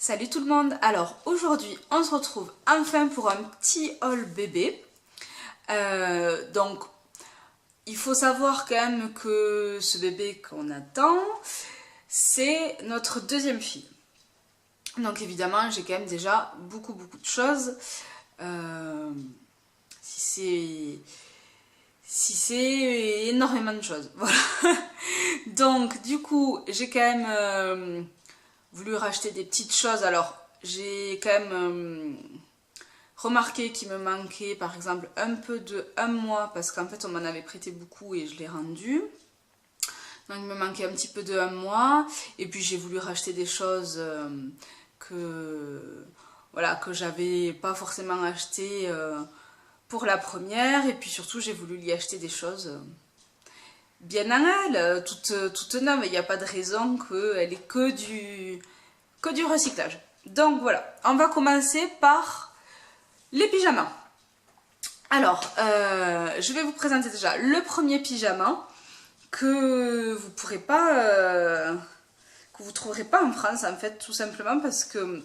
Salut tout le monde. Alors aujourd'hui on se retrouve enfin pour un petit haul bébé. Donc il faut savoir quand même que ce bébé qu'on attend, c'est notre deuxième fille. Donc évidemment j'ai quand même déjà beaucoup de choses. Si c'est énormément de choses, voilà. Donc du coup j'ai quand même voulu racheter des petites choses. Alors j'ai quand même remarqué qu'il me manquait par exemple un peu de 1 mois, parce qu'en fait on m'en avait prêté beaucoup et je l'ai rendu. Donc il me manquait un petit peu de 1 mois. Et puis j'ai voulu racheter des choses voilà, que j'avais pas forcément acheté pour la première. Et puis surtout j'ai voulu lui acheter des choses bien à elle, toute neuve. Il n'y a pas de raison qu'elle ait que du recyclage. Donc voilà, on va commencer par les pyjamas. Alors, je vais vous présenter déjà le premier pyjama que vous pourrez pas, que vous trouverez pas en France en fait, tout simplement parce que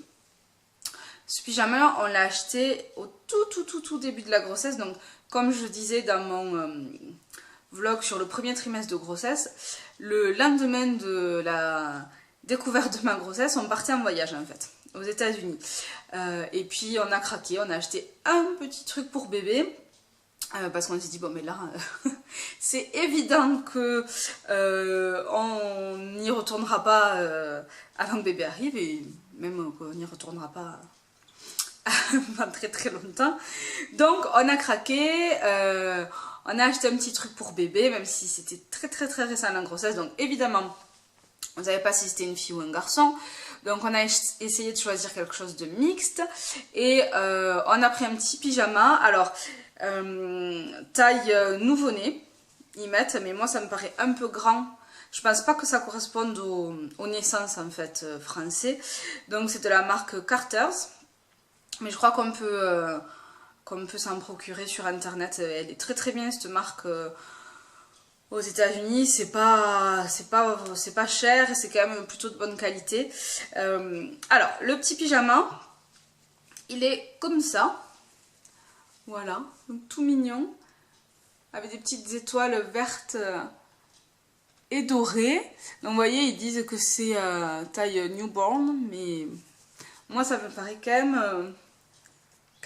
ce pyjama on l'a acheté au tout début de la grossesse. Donc comme je disais dans mon vlog sur le premier trimestre de grossesse, le lendemain de la découverte de ma grossesse, on partait en voyage en fait, aux États-Unis. Et puis on a craqué, on a acheté un petit truc pour bébé. Parce qu'on s'est dit, bon mais là, c'est évident que on n'y retournera pas avant que bébé arrive, et même qu'on n'y retournera pas pendant très longtemps. Donc on a craqué, on a acheté un petit truc pour bébé, même si c'était très récent la grossesse. Donc évidemment, on ne savait pas si c'était une fille ou un garçon. Donc on a essayé de choisir quelque chose de mixte. Et on a pris un petit pyjama. Alors, taille nouveau-né, ils mettent, mais moi ça me paraît un peu grand. Je pense pas que ça corresponde aux naissances en fait français. Donc c'est de la marque Carter's. Mais je crois qu'on peut s'en procurer sur internet. Elle est très bien cette marque. Aux États-Unis, c'est pas cher et c'est quand même plutôt de bonne qualité. Alors, le petit pyjama, il est comme ça. Voilà, donc tout mignon, avec des petites étoiles vertes et dorées. Donc, vous voyez, ils disent que c'est taille newborn, mais moi, ça me paraît quand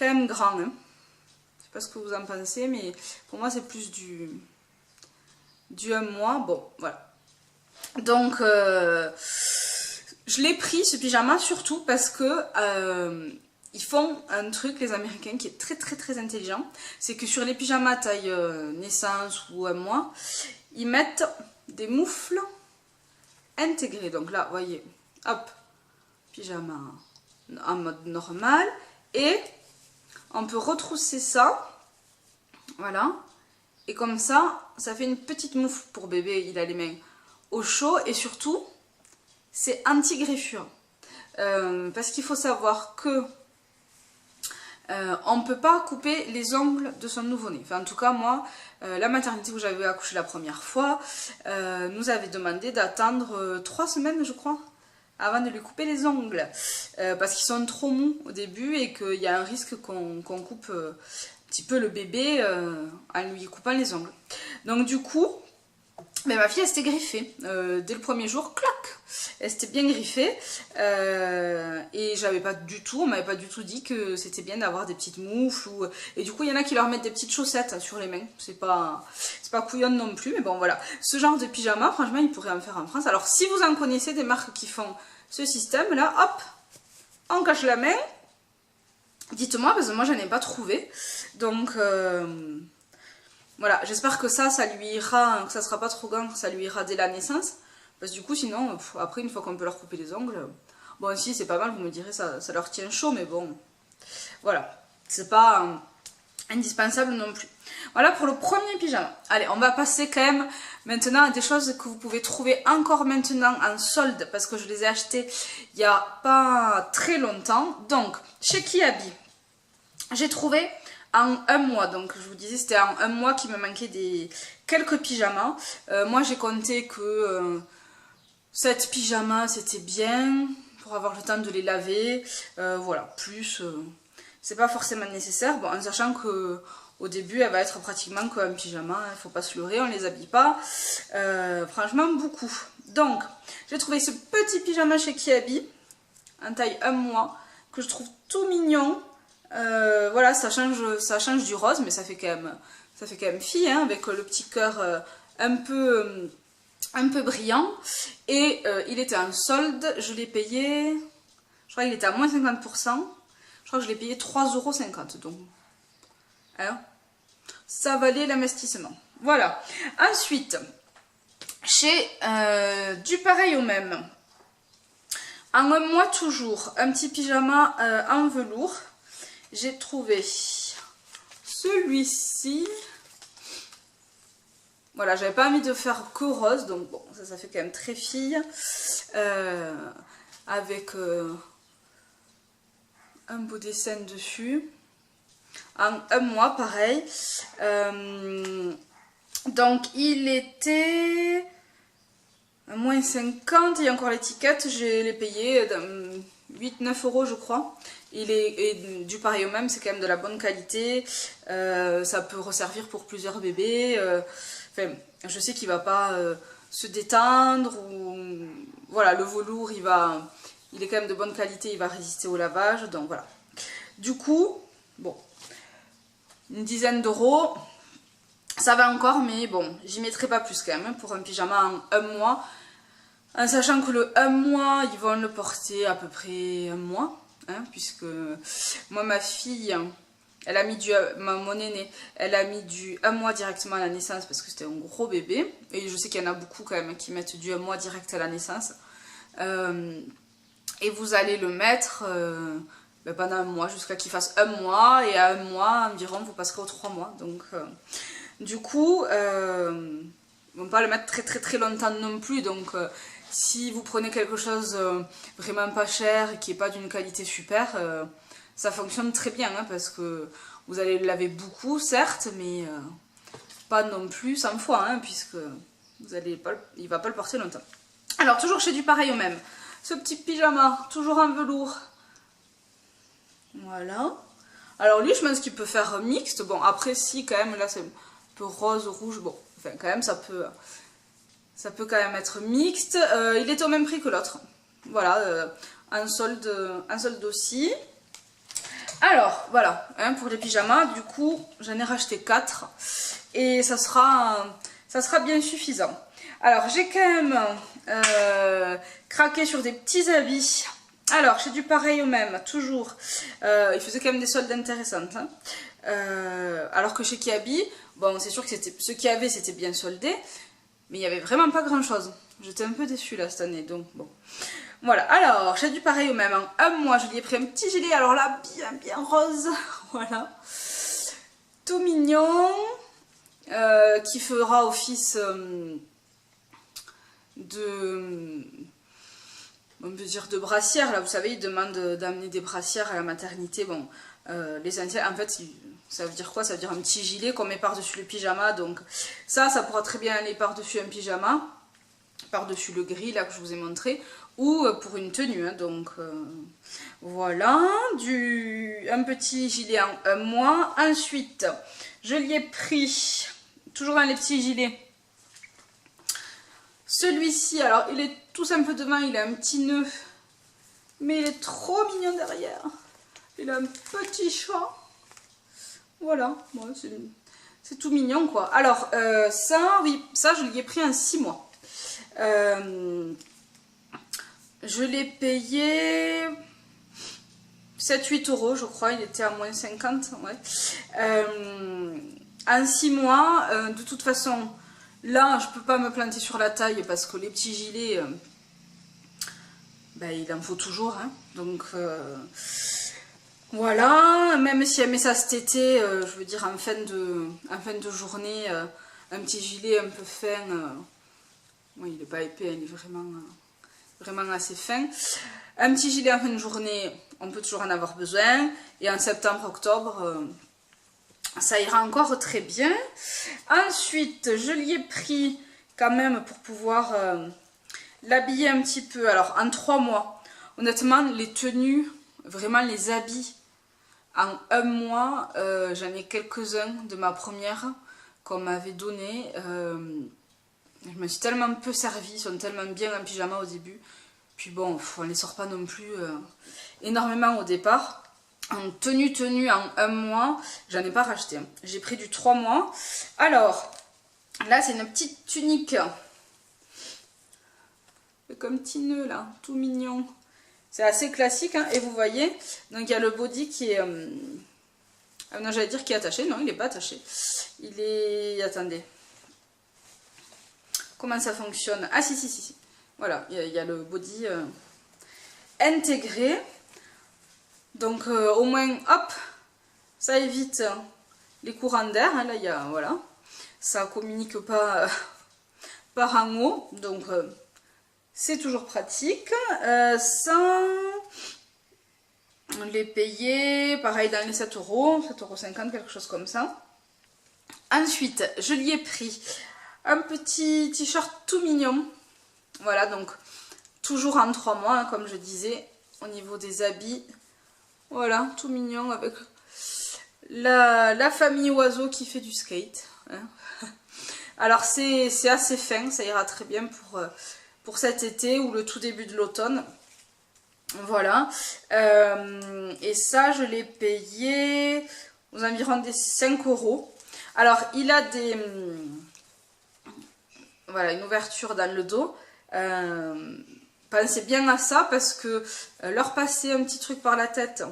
même grand. Hein. Je sais pas ce que vous en pensez, mais pour moi, c'est plus du 1 mois. Bon, voilà. Donc, je l'ai pris ce pyjama surtout parce que ils font un truc, les Américains, qui est très intelligent. C'est que sur les pyjamas taille naissance ou 1 mois, ils mettent des moufles intégrés. Donc là, vous voyez, hop, pyjama en mode normal. Et on peut retrousser ça. Voilà. Et comme ça fait une petite moufle pour bébé. Il a les mains au chaud. Et surtout, c'est anti-greffure. Parce qu'il faut savoir que on ne peut pas couper les ongles de son nouveau-né. Enfin, en tout cas, moi, la maternité où j'avais accouché la première fois nous avait demandé d'attendre 3 semaines, je crois, avant de lui couper les ongles. Parce qu'ils sont trop mous au début et qu'il y a un risque qu'on coupe un petit peu le bébé en lui coupant les ongles. Donc du coup, mais ma fille elle s'était griffée dès le premier jour, clac, elle s'était bien griffée et on m'avait pas du tout dit que c'était bien d'avoir des petites moufles et du coup il y en a qui leur mettent des petites chaussettes sur les mains, c'est pas couillonne non plus, mais bon voilà, ce genre de pyjama franchement ils pourraient en faire en France. Alors si vous en connaissez des marques qui font ce système là, hop, on cache la main, dites-moi parce que moi j'en ai pas trouvé. Donc voilà, j'espère que ça lui ira, que ça sera pas trop grand, que ça lui ira dès la naissance. Parce que du coup, sinon, après, une fois qu'on peut leur couper les ongles, bon, si, c'est pas mal, vous me direz, ça leur tient chaud, mais bon, voilà, c'est pas indispensable non plus. Voilà pour le premier pyjama. Allez, on va passer quand même maintenant à des choses que vous pouvez trouver encore maintenant en solde, parce que je les ai achetées il y a pas très longtemps. Donc, chez Kiabi, j'ai trouvé en 1 mois, donc je vous disais c'était en 1 mois qu'il me manquait quelques pyjamas. Moi j'ai compté que 7 pyjamas c'était bien, pour avoir le temps de les laver. Voilà, plus, c'est pas forcément nécessaire. Bon, en sachant que au début, elle va être pratiquement comme un pyjama, il faut pas se leurrer, on les habille pas. Franchement, beaucoup. Donc, j'ai trouvé ce petit pyjama chez Kiabi, en taille 1 mois, que je trouve tout mignon. Voilà, ça change du rose, mais ça fait quand même fille, hein, avec le petit cœur un peu brillant. Et il était en solde, je l'ai payé, je crois qu'il était à moins 50%. Je crois que je l'ai payé 3,50 €. Donc, hein, ça valait l'investissement. Voilà. Ensuite, chez du pareil au même. En un mois toujours, un petit pyjama en velours. J'ai trouvé celui-ci. Voilà, j'avais pas envie de faire que rose, donc bon, ça fait quand même très fille. Avec un beau dessin dessus. En un mois, pareil. Donc, il était à moins 50, il y a encore l'étiquette, je l'ai payé 8-9 € je crois. Et du pareil au même, c'est quand même de la bonne qualité. Ça peut resservir pour plusieurs bébés. Enfin, je sais qu'il va pas se détendre. Ou voilà, le velours, il est quand même de bonne qualité, il va résister au lavage. Donc voilà. Du coup, bon, une dizaine d'euros, ça va encore, mais bon, j'y mettrai pas plus quand même, hein, pour un pyjama en un mois. En sachant que le 1 mois, ils vont le porter à peu près un mois. Hein, puisque moi, ma fille, elle a mis mon aînée, elle a mis du 1 mois directement à la naissance parce que c'était un gros bébé. Et je sais qu'il y en a beaucoup quand même qui mettent du 1 mois direct à la naissance. Et vous allez le mettre pendant un mois, jusqu'à qu'il fasse 1 mois. Et à 1 mois environ, vous passerez aux 3 mois. Donc, du coup, ils vont pas le mettre très très très longtemps non plus. Donc, si vous prenez quelque chose vraiment pas cher et qui n'est pas d'une qualité super, ça fonctionne très bien, hein, parce que vous allez le laver beaucoup, certes, mais pas non plus 100 fois, hein, puisque il ne va pas le porter longtemps. Alors, toujours chez du pareil au même. Ce petit pyjama, toujours en velours. Voilà. Alors lui, je pense qu'il peut faire mixte. Bon, après, si, quand même, là, c'est un peu rose, rouge. Bon, enfin, quand même, ça peut quand même être mixte. Il est au même prix que l'autre. Voilà, un solde aussi. Alors, voilà, hein, pour les pyjamas, du coup, j'en ai racheté 4. Et ça sera bien suffisant. Alors, j'ai quand même craqué sur des petits habits. Alors, chez du pareil au même, toujours. Il faisait quand même des soldes intéressantes. Hein. Alors que chez Kiabi, bon, c'est sûr que ce qu'il y avait, c'était bien soldé. Mais il n'y avait vraiment pas grand chose. J'étais un peu déçue là cette année, donc bon. Voilà, alors, chez du pareil au même. En un mois, je lui ai pris un petit gilet, alors là, bien rose. Voilà. Tout mignon. Qui fera office on peut dire de brassière. Là, vous savez, ils demandent d'amener des brassières à la maternité. Bon, les anciens, en fait, ça veut dire quoi? Ça veut dire un petit gilet qu'on met par-dessus le pyjama. Donc ça pourra très bien aller par-dessus un pyjama, par-dessus le gris là que je vous ai montré, ou pour une tenue. Hein, donc voilà, un petit gilet en un mois. Ensuite, je l'y ai pris, toujours dans les petits gilets, celui-ci. Alors il est tout simple devant, il a un petit nœud, mais il est trop mignon derrière. Il a un petit chat. Voilà, bon, c'est tout mignon quoi. Alors ça, oui, ça je l'ai pris en 6 mois. Je l'ai payé 7-8 € je crois, il était à moins 50. Ouais. En 6 mois, de toute façon, là je peux pas me planter sur la taille parce que les petits gilets, il en faut toujours. Hein. Donc voilà, même si elle met ça cet été, je veux dire en fin de journée, un petit gilet un peu fin, bon, il n'est pas épais, il est vraiment assez fin. Un petit gilet en fin de journée, on peut toujours en avoir besoin, et en septembre, octobre, ça ira encore très bien. Ensuite, je l'y ai pris quand même pour pouvoir l'habiller un petit peu, alors en 3 mois. Honnêtement, les tenues, vraiment les habits, en un mois, j'en ai quelques-uns de ma première qu'on m'avait donné. Je me suis tellement peu servie, ils sont tellement bien en pyjama au début. Puis bon, on les sort pas non plus énormément au départ. En tenue en un mois, j'en ai pas racheté. J'ai pris du 3 mois. Alors, là c'est une petite tunique. Comme petit nœud là, tout mignon. C'est assez classique, hein, et vous voyez, donc il y a le body qui est... non, j'allais dire qu'il est attaché, non, il n'est pas attaché. Il est... Attendez. Comment ça fonctionne? Ah si. Voilà, il y a le body intégré. Donc au moins, hop, ça évite les courants d'air. Hein, là, il y a, voilà, ça communique pas par en haut, donc c'est toujours pratique. Sans les payer, pareil dans les 7 euros, 7,50 €, quelque chose comme ça. Ensuite, je lui ai pris un petit t-shirt tout mignon. Voilà, donc toujours en 3 mois, hein, comme je disais, au niveau des habits. Voilà, tout mignon avec la famille oiseau qui fait du skate. Hein. Alors c'est assez fin, ça ira très bien pour cet été ou le tout début de l'automne. Voilà. Et ça, je l'ai payé aux environs des 5 €. Alors, il a des... Voilà, une ouverture dans le dos. Pensez bien à ça parce que leur passer un petit truc par la tête,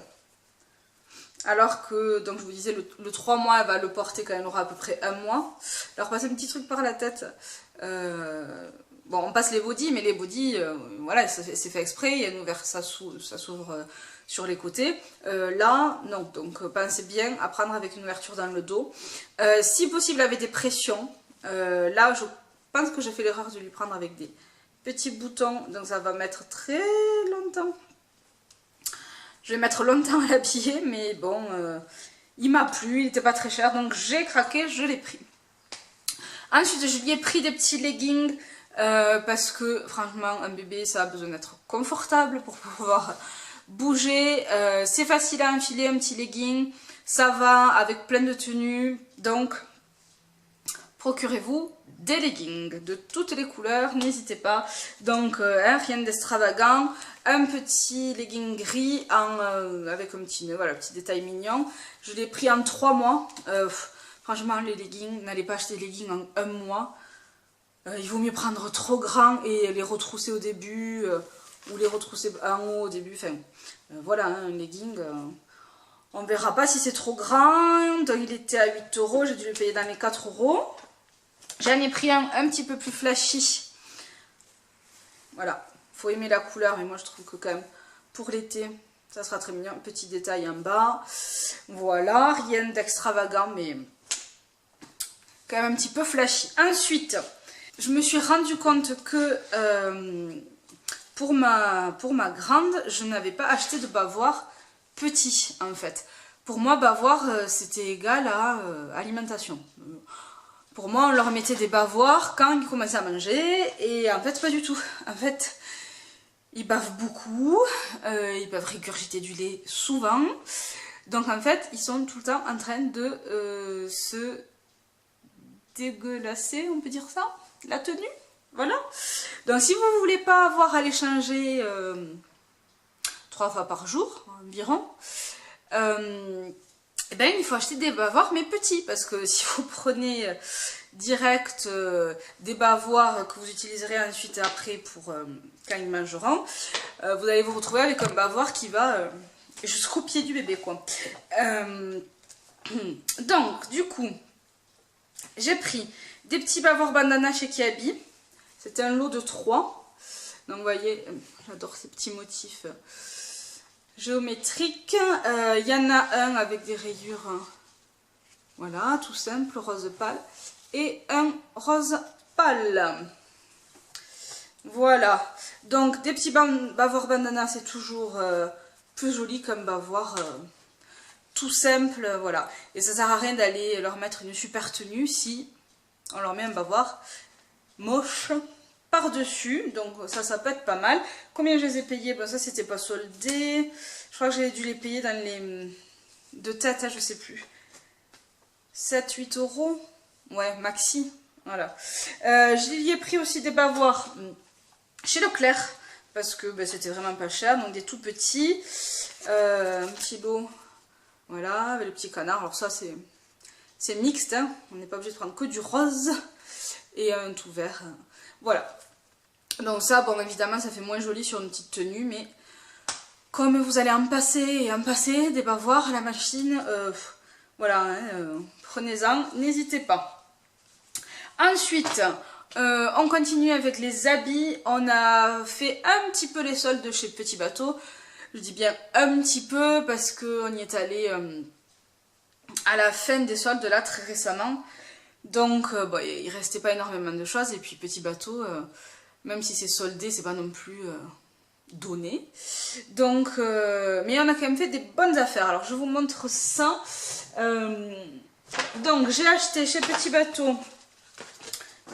alors que, donc je vous disais, le 3 mois, elle va le porter quand elle aura à peu près un mois. Leur passer un petit truc par la tête, bon, on passe les bodys, mais les bodys, voilà, c'est fait exprès, il y a une ouverture, ça s'ouvre sur les côtés. Là, non, donc pensez bien à prendre avec une ouverture dans le dos. Si possible, avec des pressions. Là, je pense que j'ai fait l'erreur de lui prendre avec des petits boutons, donc ça va mettre très longtemps. Je vais mettre longtemps à l'habiller, mais bon, il m'a plu, il n'était pas très cher, donc j'ai craqué, je l'ai pris. Ensuite, je lui ai pris des petits leggings, parce que franchement, un bébé, ça a besoin d'être confortable pour pouvoir bouger. C'est facile à enfiler, un petit legging, ça va avec plein de tenues, donc procurez-vous des leggings de toutes les couleurs, n'hésitez pas. Donc rien d'extravagant, un petit legging gris avec un petit nœud, voilà, petit détail mignon. Je l'ai pris en 3 mois. Franchement, les leggings, n'allez pas acheter des leggings en un mois. Il vaut mieux prendre trop grand et les retrousser au début, ou les retrousser en haut au début. Enfin, voilà, hein, un legging, on verra pas si c'est trop grand. Donc il était à 8 €, j'ai dû le payer dans les 4 €. J'en ai pris un petit peu plus flashy. Voilà, faut aimer la couleur, mais moi je trouve que quand même pour l'été, ça sera très mignon. Petit détail en bas. Voilà, rien d'extravagant, mais quand même un petit peu flashy. Ensuite, je me suis rendu compte que pour ma grande, je n'avais pas acheté de bavoir petit en fait. Pour moi, bavoir, c'était égal à alimentation. Pour moi, on leur mettait des bavoirs quand ils commençaient à manger, et en fait, pas du tout. En fait, ils bavent beaucoup, ils peuvent régurgiter du lait souvent. Donc en fait, ils sont tout le temps en train de se dégueulasser, on peut dire ça, la tenue. Voilà. Donc si vous ne voulez pas avoir à les changer 3 fois par jour environ, eh ben, il faut acheter des bavoirs mais petits, parce que si vous prenez direct des bavoirs que vous utiliserez ensuite après pour quand ils mangeront, vous allez vous retrouver avec un bavoir qui va jusqu'au pied du bébé, quoi. Donc du coup, j'ai pris des petits bavoirs bandana chez Kiabi. C'était un lot de 3. Donc vous voyez, j'adore ces petits motifs géométriques. Il y en a un avec des rayures, voilà, tout simple, rose pâle, et un rose pâle. Voilà, donc des petits bavoirs bandana, c'est toujours plus joli comme bavoir tout simple, voilà. Et ça sert à rien d'aller leur mettre une super tenue si on leur met un bavoir moche par-dessus, donc ça peut être pas mal. Combien je les ai payés? Bon, ça c'était pas soldé, je crois que j'ai dû les payer dans les... de tête, hein, je sais plus. 7-8 euros, ouais, maxi, voilà. J'y ai pris aussi des bavoirs chez Leclerc, parce que ben, c'était vraiment pas cher, donc des tout petits, un petit lot, voilà, avec le petit canard. Alors ça c'est mixte, hein. On n'est pas obligé de prendre que du rose, et un tout vert, voilà. Donc ça, bon évidemment ça fait moins joli sur une petite tenue, mais comme vous allez en passer et en passer des bavoirs à la machine, voilà, hein, prenez-en, n'hésitez pas. Ensuite, on continue avec les habits. On a fait un petit peu les soldes chez Petit Bateau. Je dis bien un petit peu parce qu'on y est allé à la fin des soldes là très récemment. Donc bon, il restait pas énormément de choses. Et puis Petit Bateau, même si c'est soldé, c'est pas non plus donné. Donc, mais on a quand même fait des bonnes affaires. Alors je vous montre ça. Donc j'ai acheté chez Petit Bateau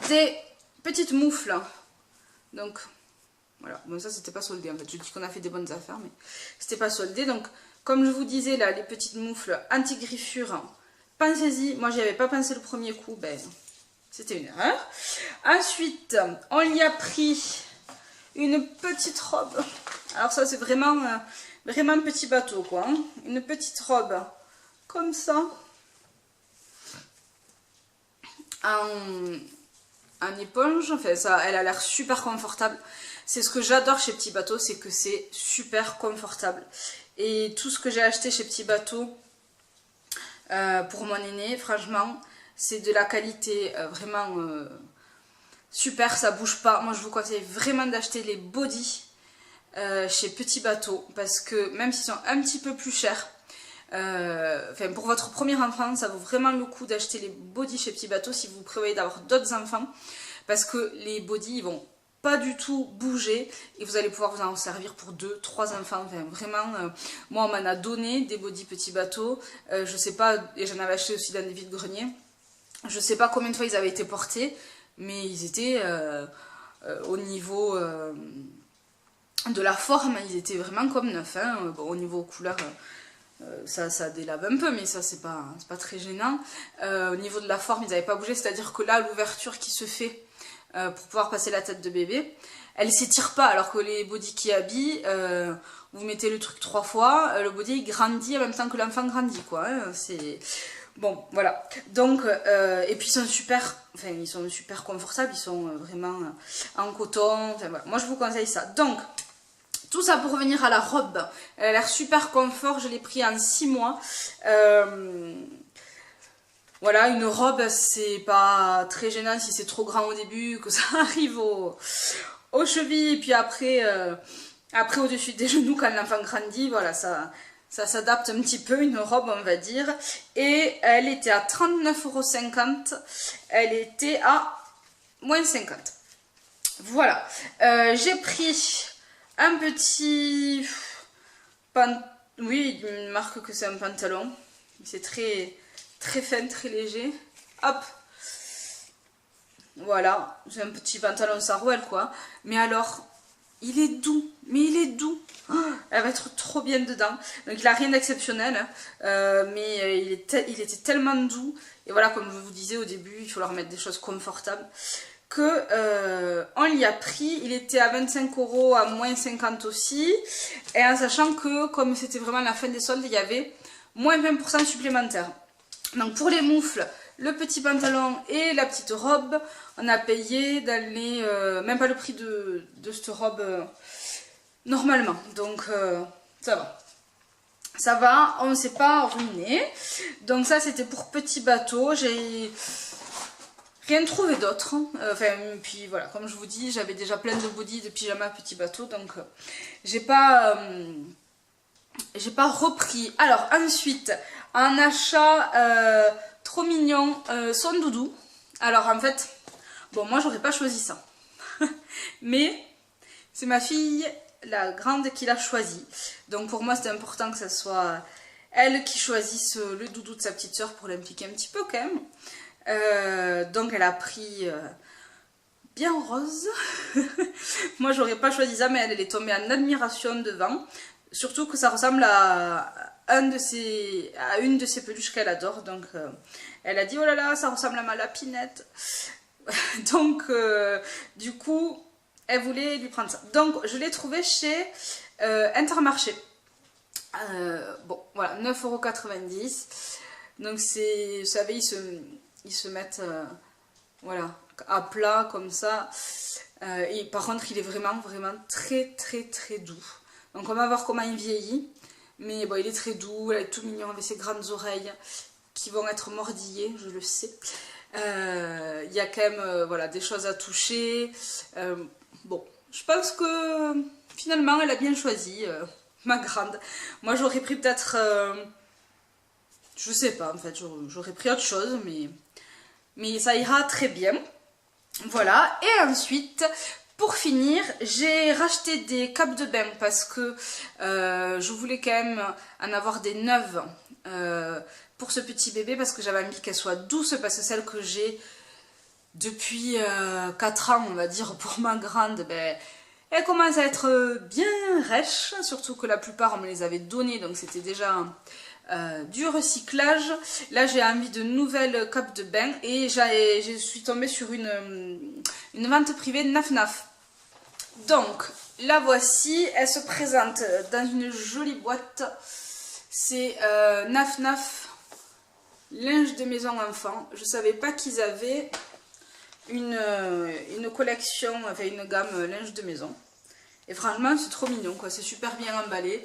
des petites moufles. Donc voilà, bon ça c'était pas soldé en fait. Je dis qu'on a fait des bonnes affaires, mais c'était pas soldé. Donc comme je vous disais là, les petites moufles anti-griffures, pensez-y. Moi j'y avais pas pensé le premier coup, ben c'était une erreur. Ensuite, on y a pris une petite robe. Alors ça c'est vraiment vraiment Petit Bateau quoi, hein. Une petite robe comme ça, en éponge. Enfin ça, elle a l'air super confortable. C'est ce que j'adore chez Petit Bateau, c'est que c'est super confortable. Et tout ce que j'ai acheté chez Petit Bateau pour mon aîné, franchement, c'est de la qualité vraiment super, ça bouge pas. Moi je vous conseille vraiment d'acheter les bodys chez Petit Bateau, parce que même s'ils sont un petit peu plus chers, enfin pour votre premier enfant, ça vaut vraiment le coup d'acheter les bodys chez Petit Bateau si vous prévoyez d'avoir d'autres enfants, parce que les bodys ils vont pas du tout bouger et vous allez pouvoir vous en servir pour 2-3 enfants. Enfin, vraiment, moi on m'en a donné des bodys Petit Bateau, je sais pas, et j'en avais acheté aussi dans des vides-greniers, je sais pas combien de fois ils avaient été portés, mais ils étaient au niveau de la forme, ils étaient vraiment comme neufs, hein. Bon, au niveau couleur, ça délave un peu, mais ça c'est pas très gênant. Au niveau de la forme, ils n'avaient pas bougé, c'est-à-dire que là, l'ouverture qui se fait pour pouvoir passer la tête de bébé, elle s'étire pas, alors que les bodys qui habillent, vous mettez le truc 3 fois, le body grandit en même temps que l'enfant grandit, quoi, hein. C'est... Bon, voilà. Donc, et puis ils sont super confortables, ils sont vraiment en coton, enfin voilà. Moi je vous conseille ça. Donc, tout ça pour revenir à la robe. Elle a l'air super confort, je l'ai pris en 6 mois. Voilà, une robe, c'est pas très gênant si c'est trop grand au début, que ça arrive aux chevilles, et puis après au-dessus des genoux quand l'enfant grandit, voilà, ça s'adapte un petit peu, une robe on va dire. Et elle était à 39,50 €, elle était à moins 50. Voilà, j'ai pris un petit oui, il marque que c'est un pantalon, c'est très très fin, très léger. Hop, voilà, j'ai un petit pantalon sarouel quoi, mais alors il est doux, mais il est doux. Oh, elle va être trop bien dedans. Donc il n'a rien d'exceptionnel, mais il était tellement doux. Et voilà, comme je vous disais au début, il faut leur mettre des choses confortables. Que on l'y a pris, il était à 25 € à moins 50 aussi. Et en sachant que comme c'était vraiment la fin des soldes, il y avait moins 20% supplémentaire. Donc pour les moufles, le petit pantalon et la petite robe, on a payé dans les, même pas le prix de cette robe normalement. Donc ça va. Ça va, on ne s'est pas ruiné. Donc ça c'était pour Petit Bateau. J'ai rien trouvé d'autre. Enfin, puis voilà, comme je vous dis, j'avais déjà plein de bodys de pyjama Petit Bateau. Donc j'ai pas repris. Alors ensuite, un achat trop mignon, son doudou. Alors en fait, bon moi j'aurais pas choisi ça. Mais c'est ma fille, la grande, qui l'a choisi. Donc pour moi c'était important que ce soit elle qui choisisse le doudou de sa petite soeur pour l'impliquer un petit peu quand même. Donc elle a pris bien rose. Moi j'aurais pas choisi ça, mais elle est tombée en admiration devant. Surtout que ça ressemble à une de ses peluches qu'elle adore. Donc elle a dit oh là là, ça ressemble à ma lapinette. Donc du coup elle voulait lui prendre ça. Donc je l'ai trouvé chez Intermarché. Bon voilà, 9,90 €. Donc c'est, vous savez, ils se mettent voilà, à plat comme ça. Et par contre il est vraiment très doux. Donc on va voir comment il vieillit. Mais bon, il est très doux, il est tout mignon avec ses grandes oreilles qui vont être mordillées, je le sais. Il y a quand même voilà, des choses à toucher. Bon, je pense que finalement elle a bien choisi, ma grande. Moi j'aurais pris peut-être, je sais pas en fait, j'aurais pris autre chose, mais ça ira très bien. Voilà, et ensuite, pour finir, j'ai racheté des capes de bain parce que je voulais quand même en avoir des neuves pour ce petit bébé parce que j'avais envie qu'elle soit douce parce que celle que j'ai depuis 4 ans, on va dire, pour ma grande, ben, elle commence à être bien rêche, surtout que la plupart on me les avait données, donc c'était déjà du recyclage. Là j'ai envie de nouvelles capes de bain et je suis tombée sur une vente privée de Naf Naf. Donc la voici, elle se présente dans une jolie boîte. C'est Naf Naf linge de maison enfant. Je savais pas qu'ils avaient une collection, enfin une gamme linge de maison. Et franchement c'est trop mignon quoi, c'est super bien emballé.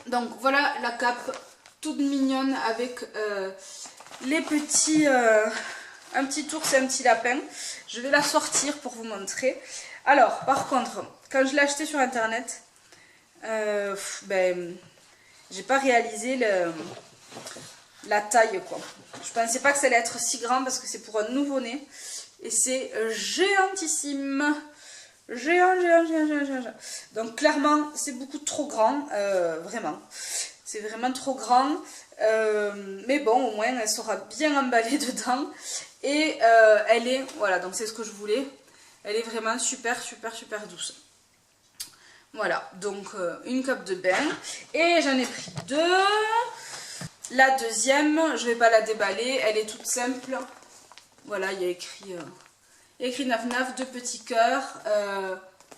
Donc voilà la cape toute mignonne avec les petits, un petit ours et un petit lapin. Je vais la sortir pour vous montrer. Alors par contre, quand je l'ai acheté sur internet, ben, j'ai pas réalisé la taille quoi. Je pensais pas que ça allait être si grand parce que c'est pour un nouveau-né. Et c'est géantissime. Géant. Donc clairement c'est beaucoup trop grand, vraiment. C'est vraiment trop grand. Mais bon, au moins elle sera bien emballée dedans. Et elle est, voilà, donc c'est ce que je voulais. Elle est vraiment super douce. Voilà, donc une cape de bain. Et j'en ai pris 2. La deuxième, je vais pas la déballer, elle est toute simple. Voilà, il y a écrit Naf Naf, 2 petits cœurs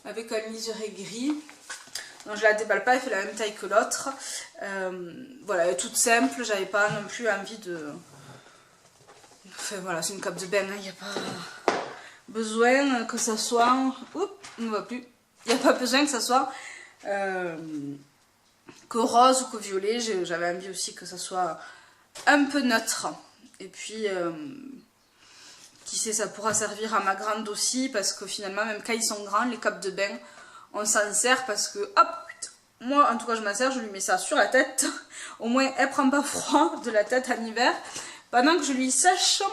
avec un liseré gris. Donc je la déballe pas, elle fait la même taille que l'autre. Voilà, elle est toute simple, j'avais pas non plus envie de... Enfin voilà, c'est une cape de bain, il n'y a pas besoin que ça soit... Oups, on ne voit plus. Il n'y a pas besoin que ça soit que rose ou que violet. J'avais envie aussi que ça soit un peu neutre. Et puis... qui sait, ça pourra servir à ma grande aussi, parce que finalement, même quand ils sont grands, les capes de bain, on s'en sert parce que, hop, moi en tout cas je m'en sers, je lui mets ça sur la tête, au moins elle prend pas froid de la tête en hiver, pendant que je lui sèche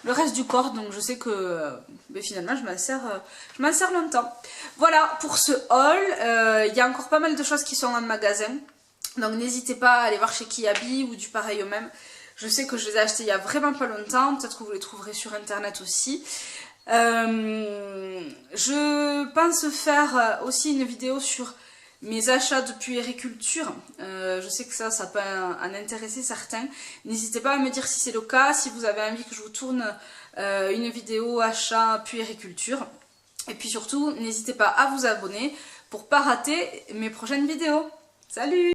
le reste du corps, donc je sais que ben, finalement je m'en sers longtemps. Voilà pour ce haul, il y a encore pas mal de choses qui sont en magasin, donc n'hésitez pas à aller voir chez Kiabi ou du pareil au même. Je sais que je les ai achetés il y a vraiment pas longtemps, peut-être que vous les trouverez sur internet aussi. Je pense faire aussi une vidéo sur mes achats de puériculture. Je sais que ça peut en intéresser certains. N'hésitez pas à me dire si c'est le cas, si vous avez envie que je vous tourne une vidéo achat puériculture. Et puis surtout, n'hésitez pas à vous abonner pour ne pas rater mes prochaines vidéos. Salut!